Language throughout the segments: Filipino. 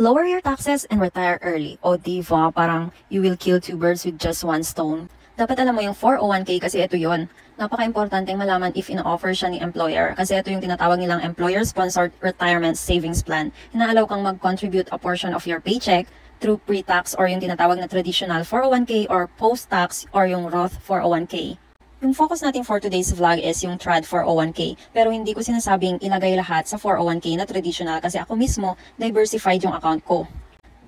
Lower your taxes and retire early. O diva, parang you will kill two birds with just one stone. Dapat alam mo yung 401k kasi ito yun. Napaka-importanteng malaman if ina-offer siya ni employer kasi ito yung tinatawag nilang employer-sponsored retirement savings plan. Inaalaw kang mag-contribute a portion of your paycheck through pre-tax or yung tinatawag na traditional 401k or post-tax or yung Roth 401k. Yung focus natin for today's vlog is yung Trad 401k. Pero hindi ko sinasabing ilagay lahat sa 401k na traditional kasi ako mismo diversified yung account ko.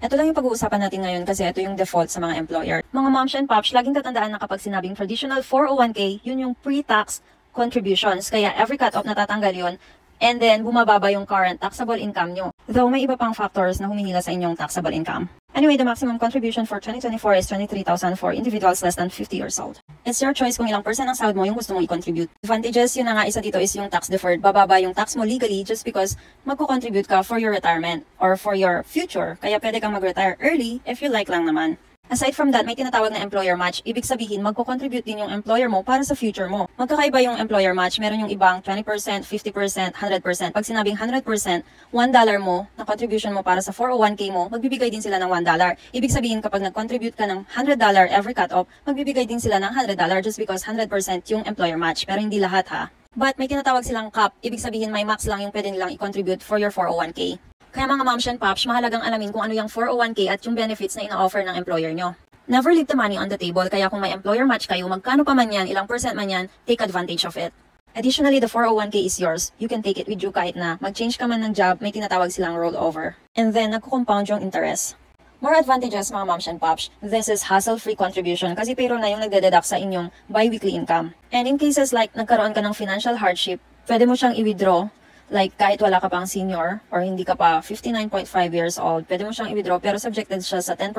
Ito lang yung pag-uusapan natin ngayon kasi ito yung default sa mga employer. Mga moms and pops, laging tatandaan na kapag sinabing traditional 401k, yun yung pre-tax contributions. Kaya every cut-off natatanggal yun. And then, bumababa yung current taxable income nyo. Though may iba pang factors na humihila sa inyong taxable income. Anyway, the maximum contribution for 2024 is 23,000 for individuals less than 50 years old. It's your choice kung ilang percent ng sahod mo yung gusto mong i-contribute. Advantages, yun na nga isa dito is yung tax deferred. Bababa yung tax mo legally just because magko-contribute ka for your retirement or for your future. Kaya pwede kang mag-retire early if you like lang naman. Aside from that, may tinatawag na employer match. Ibig sabihin, magko-contribute din yung employer mo para sa future mo. Magkakaiba yung employer match. Meron yung ibang 20%, 50%, 100%. Pag sinabing 100%, $1 mo na contribution mo para sa 401k mo, magbibigay din sila ng $1. Ibig sabihin, kapag nag-contribute ka ng $100 every cut-off, magbibigay din sila ng $100 just because 100% yung employer match. Pero hindi lahat ha. But may tinatawag silang cap. Ibig sabihin, may max lang yung pwede nilang i-contribute for your 401k. Kaya mga moms and pops, mahalagang alamin kung ano yung 401k at yung benefits na ina-offer ng employer nyo. Never leave the money on the table, kaya kung may employer match kayo, magkano pa man yan, ilang percent man yan, take advantage of it. Additionally, the 401k is yours. You can take it with you kahit na mag-change ka man ng job, may tinatawag silang rollover. And then, nagko-compound yung interest. More advantages mga moms and pops, this is hassle-free contribution kasi payroll na yung nagdededuct sa inyong bi-weekly income. And in cases like nagkaroon ka ng financial hardship, pwede mo siyang i-withdraw. Like, kahit wala ka pang senior or hindi ka pa 59.5 years old, pwede mo siyang i-withdraw pero subjected siya sa 10%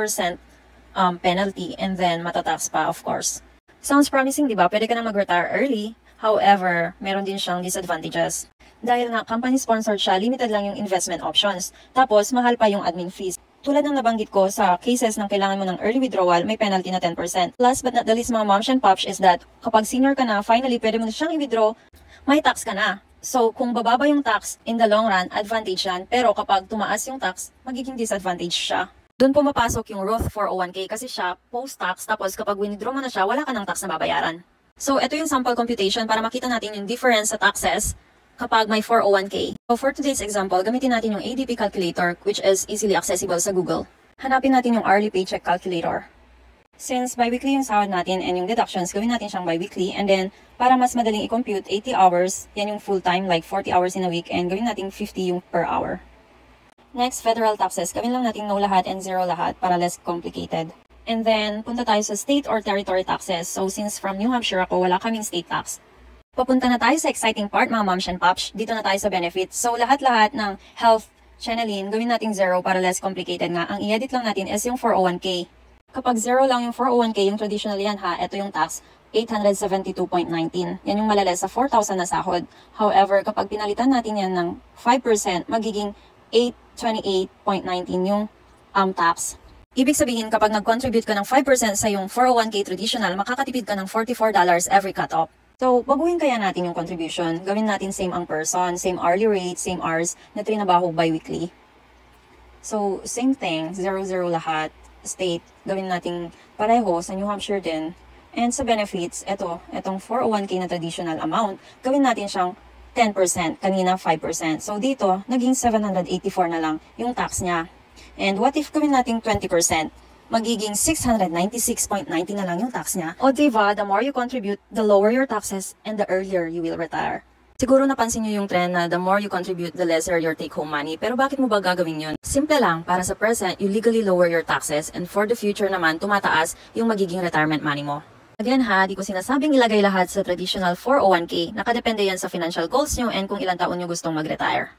penalty and then matatax pa, of course. Sounds promising, di ba? Pwede ka na mag-retire early. However, meron din siyang disadvantages. Dahil nga, company-sponsored siya, limited lang yung investment options. Tapos, mahal pa yung admin fees. Tulad ng nabanggit ko sa cases ng kailangan mo ng early withdrawal, may penalty na 10%. Last but not the least mga moms and pops is that kapag senior ka na, finally, pwede mo na siyang i-withdraw, may tax ka na. So, kung bababa yung tax, in the long run, advantage yan. Pero kapag tumaas yung tax, magiging disadvantage siya. Doon pumapasok yung Roth 401k kasi siya post-tax. Tapos kapag withdraw mo na siya, wala ka ng tax na babayaran. So, ito yung sample computation para makita natin yung difference sa taxes kapag may 401k. So, for today's example, gamitin natin yung ADP calculator which is easily accessible sa Google. Hanapin natin yung hourly paycheck calculator. Since bi-weekly yung sahod natin and yung deductions, gawin natin siyang bi-weekly. And then, para mas madaling i-compute, 80 hours, yan yung full-time, like 40 hours in a week. And gawin natin 50 yung per hour. Next, federal taxes. Gawin lang natin no lahat and zero lahat para less complicated. And then, punta tayo sa state or territory taxes. So, since from New Hampshire ako, wala kaming state tax. Papunta na tayo sa exciting part, mga moms and pops. Dito na tayo sa benefits. So, lahat-lahat ng health, Channeline, gawin natin zero para less complicated nga. Ang i-edit lang natin is yung 401k. Kapag zero lang yung 401k, yung traditional yan ha, ito yung tax, 872.19. Yan yung malalas sa 4,000 na sahod. However, kapag pinalitan natin yan ng 5%, magiging 828.19 yung tax. Ibig sabihin, kapag nag-contribute ka ng 5% sa yung 401k traditional, makakatipid ka ng $44 every cut-off. So, baguhin kaya natin yung contribution. Gawin natin same ang person, same hourly rate, same hours na trinabaho bi-weekly. So, same thing, 0-0 lahat. State, gawin nating pareho sa New Hampshire din. And sa benefits, itong 401k na traditional amount, gawin natin siyang 10%, kanina 5%. So dito, naging 784 na lang yung tax niya. And what if gawin natin 20%? Magiging 696.90 na lang yung tax niya. O diba, the more you contribute, the lower your taxes and the earlier you will retire. Siguro napansin niyo yung trend na the more you contribute, the lesser your take-home money. Pero bakit mo ba gagawin yun? Simple lang, para sa present, you legally lower your taxes and for the future naman, tumataas yung magiging retirement money mo. Again ha, di ko sinasabing ilagay lahat sa traditional 401k. Nakadepende yan sa financial goals nyo and kung ilang taon nyo gustong mag-retire.